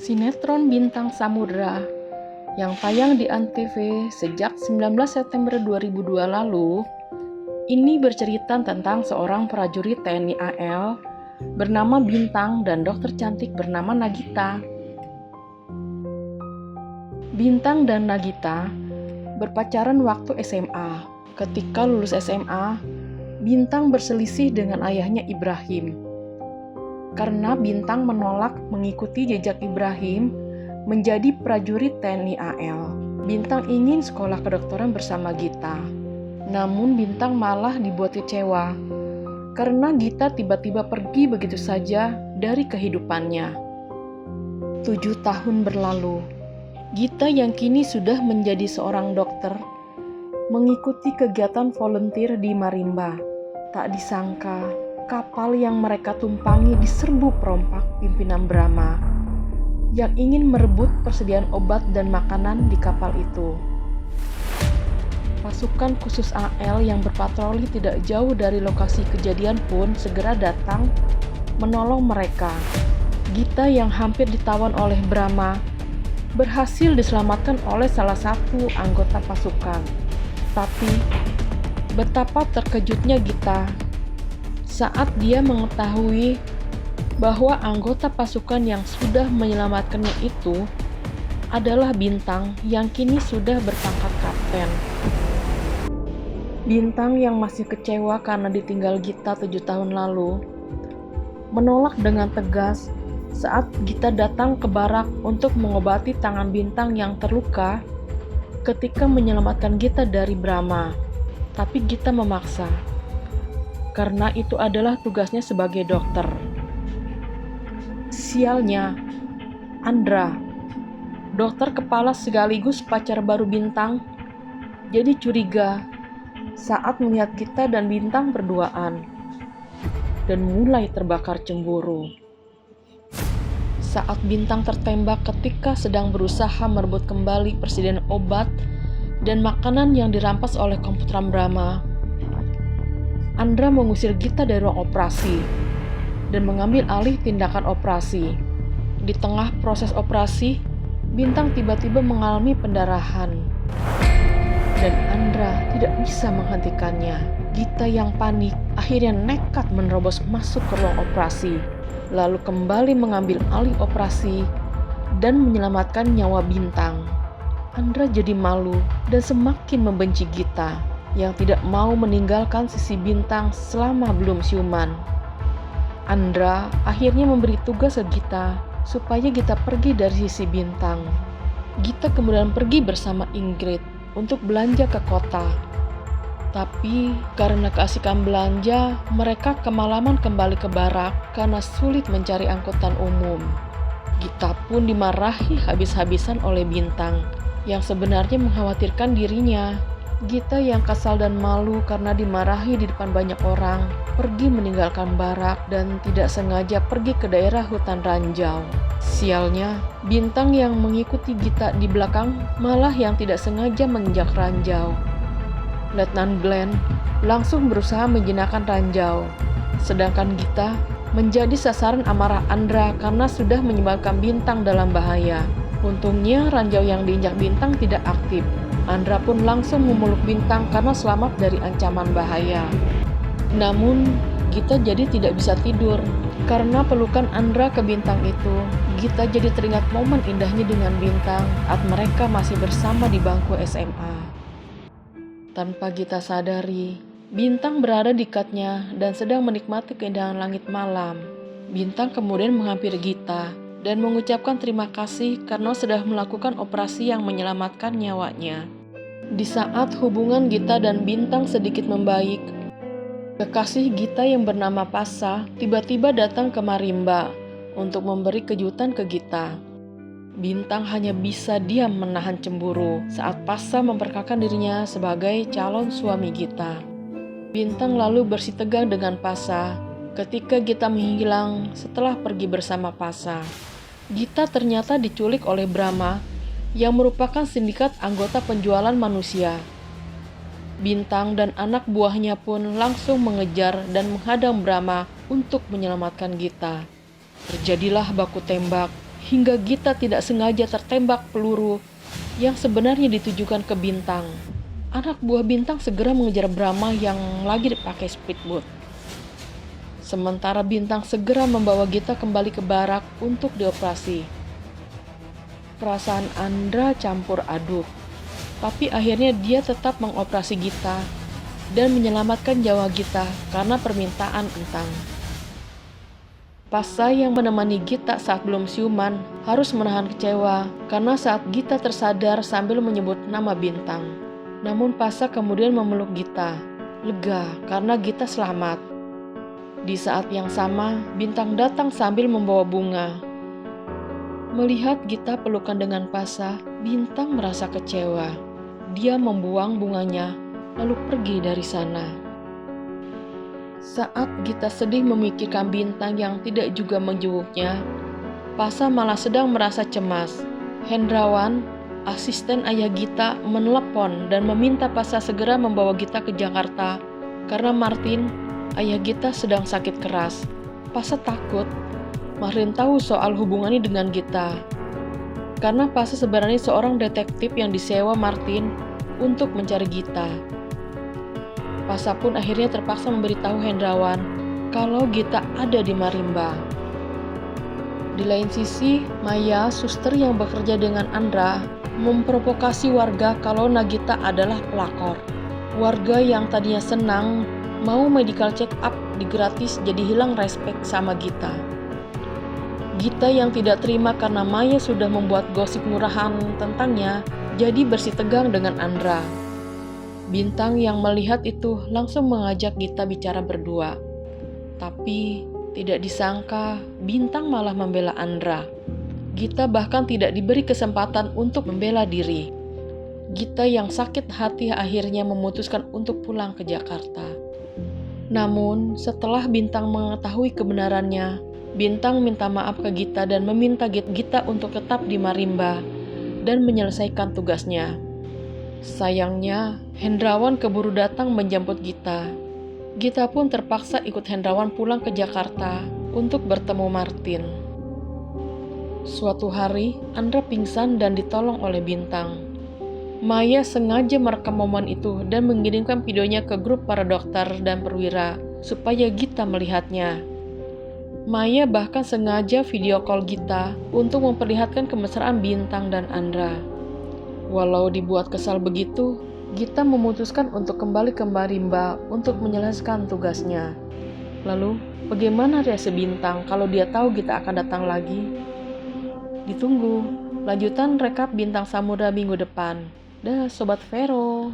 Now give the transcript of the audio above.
Sinetron Bintang Samudra yang tayang di ANTV sejak 19 September 2002 lalu, ini bercerita tentang seorang prajurit TNI AL bernama Bintang dan dokter cantik bernama Nagita. Bintang dan Nagita berpacaran waktu SMA. Ketika lulus SMA, Bintang berselisih dengan ayahnya Ibrahim. Karena Bintang menolak mengikuti jejak Ibrahim menjadi prajurit TNI AL. Bintang ingin sekolah kedokteran bersama Gita. Namun Bintang malah dibuat kecewa karena Gita tiba-tiba pergi begitu saja dari kehidupannya. 7 tahun berlalu. Gita yang kini sudah menjadi seorang dokter mengikuti kegiatan volunteer di Marimba. Tak disangka, kapal yang mereka tumpangi diserbu perompak pimpinan Brahma yang ingin merebut persediaan obat dan makanan di kapal itu. Pasukan khusus AL yang berpatroli tidak jauh dari lokasi kejadian pun segera datang menolong mereka. Gita yang hampir ditawan oleh Brahma berhasil diselamatkan oleh salah satu anggota pasukan. Tapi betapa terkejutnya Gita saat dia mengetahui bahwa anggota pasukan yang sudah menyelamatkannya itu adalah Bintang yang kini sudah berpangkat kapten. Bintang yang masih kecewa karena ditinggal Gita 7 tahun lalu menolak dengan tegas saat Gita datang ke barak untuk mengobati tangan Bintang yang terluka ketika menyelamatkan Gita dari Brahma. Tapi Gita memaksa, karena itu adalah tugasnya sebagai dokter. Sialnya, Andra, dokter kepala sekaligus pacar baru Bintang, jadi curiga saat melihat Gita dan Bintang berduaan dan mulai terbakar cemburu. Saat Bintang tertembak ketika sedang berusaha merebut kembali persediaan obat dan makanan yang dirampas oleh komputeran Brahma, Andra mengusir Gita dari ruang operasi dan mengambil alih tindakan operasi. Di tengah proses operasi, Bintang tiba-tiba mengalami pendarahan dan Andra tidak bisa menghentikannya. Gita yang panik akhirnya nekat menerobos masuk ke ruang operasi, lalu kembali mengambil alih operasi dan menyelamatkan nyawa Bintang. Andra jadi malu dan semakin membenci Gita yang tidak mau meninggalkan sisi Bintang selama belum siuman. Andra akhirnya memberi tugas ke Gita supaya Gita pergi dari sisi Bintang. Gita kemudian pergi bersama Ingrid untuk belanja ke kota. Tapi karena keasikan belanja, mereka kemalaman kembali ke barak karena sulit mencari angkutan umum. Gita pun dimarahi habis-habisan oleh Bintang yang sebenarnya mengkhawatirkan dirinya. Gita yang kesal dan malu karena dimarahi di depan banyak orang, pergi meninggalkan barak dan tidak sengaja pergi ke daerah hutan ranjau. Sialnya, Bintang yang mengikuti Gita di belakang malah yang tidak sengaja menginjak ranjau. Letnan Glenn langsung berusaha menjinakkan ranjau, sedangkan Gita menjadi sasaran amarah Andra karena sudah menyebabkan Bintang dalam bahaya. Untungnya ranjau yang diinjak Bintang tidak aktif. Andra pun langsung memeluk Bintang karena selamat dari ancaman bahaya. Namun Gita jadi tidak bisa tidur karena pelukan Andra ke Bintang itu. Gita jadi teringat momen indahnya dengan Bintang saat mereka masih bersama di bangku SMA. Tanpa Gita sadari, Bintang berada di dekatnya dan sedang menikmati keindahan langit malam. Bintang kemudian menghampiri Gita dan mengucapkan terima kasih karena sudah melakukan operasi yang menyelamatkan nyawanya. Di saat hubungan Gita dan Bintang sedikit membaik, kekasih Gita yang bernama Pasa tiba-tiba datang ke Marimba untuk memberi kejutan ke Gita. Bintang hanya bisa diam menahan cemburu saat Pasa memperkenalkan dirinya sebagai calon suami Gita. Bintang lalu bersitegang dengan Pasa ketika Gita menghilang setelah pergi bersama Pasa. Gita ternyata diculik oleh Brahma yang merupakan sindikat anggota penjualan manusia. Bintang dan anak buahnya pun langsung mengejar dan menghadang Brahma untuk menyelamatkan Gita. Terjadilah baku tembak hingga Gita tidak sengaja tertembak peluru yang sebenarnya ditujukan ke Bintang. Anak buah Bintang segera mengejar Brahma yang lagi dipakai speedboat. Sementara Bintang segera membawa Gita kembali ke barak untuk dioperasi. Perasaan Andra campur aduk, tapi akhirnya dia tetap mengoperasi Gita dan menyelamatkan nyawa Gita karena permintaan Entang. Pasa yang menemani Gita saat belum siuman harus menahan kecewa karena saat Gita tersadar sambil menyebut nama Bintang. Namun Pasa kemudian memeluk Gita, lega karena Gita selamat. Di saat yang sama, Bintang datang sambil membawa bunga. Melihat Gita pelukan dengan Pasa, Bintang merasa kecewa. Dia membuang bunganya, lalu pergi dari sana. Saat Gita sedih memikirkan Bintang yang tidak juga menjenguknya, Pasa malah sedang merasa cemas. Hendrawan, asisten ayah Gita, menelepon dan meminta Pasa segera membawa Gita ke Jakarta karena Martin, ayah Gita, sedang sakit keras. Pasa takut Martin tahu soal hubungannya dengan Gita. Karena Pasa sebenarnya seorang detektif yang disewa Martin untuk mencari Gita. Pasa pun akhirnya terpaksa memberitahu Hendrawan kalau Gita ada di Marimba. Di lain sisi, Maya, suster yang bekerja dengan Andra, memprovokasi warga kalau Nagita adalah pelakor. Warga yang tadinya senang mau medical check up digratis jadi hilang respect sama Gita. Gita yang tidak terima karena Maya sudah membuat gosip murahan tentangnya, jadi bersih tegang dengan Andra. Bintang yang melihat itu langsung mengajak Gita bicara berdua. Tapi tidak disangka Bintang malah membela Andra. Gita bahkan tidak diberi kesempatan untuk membela diri. Gita yang sakit hati akhirnya memutuskan untuk pulang ke Jakarta. Namun setelah Bintang mengetahui kebenarannya, Bintang minta maaf ke Gita dan meminta Gita untuk tetap di Marimba dan menyelesaikan tugasnya. Sayangnya, Hendrawan keburu datang menjemput Gita. Gita pun terpaksa ikut Hendrawan pulang ke Jakarta untuk bertemu Martin. Suatu hari, Andra pingsan dan ditolong oleh Bintang. Maya sengaja merekam momen itu dan mengirimkan videonya ke grup para dokter dan perwira supaya Gita melihatnya. Maya bahkan sengaja video call Gita untuk memperlihatkan kemesraan Bintang dan Andra. Walau dibuat kesal begitu, Gita memutuskan untuk kembali ke Marimba untuk menyelesaikan tugasnya. Lalu, bagaimana reaksi Bintang kalau dia tahu Gita akan datang lagi? Ditunggu lanjutan rekap Bintang Samudra minggu depan. Dah Sobat Vero.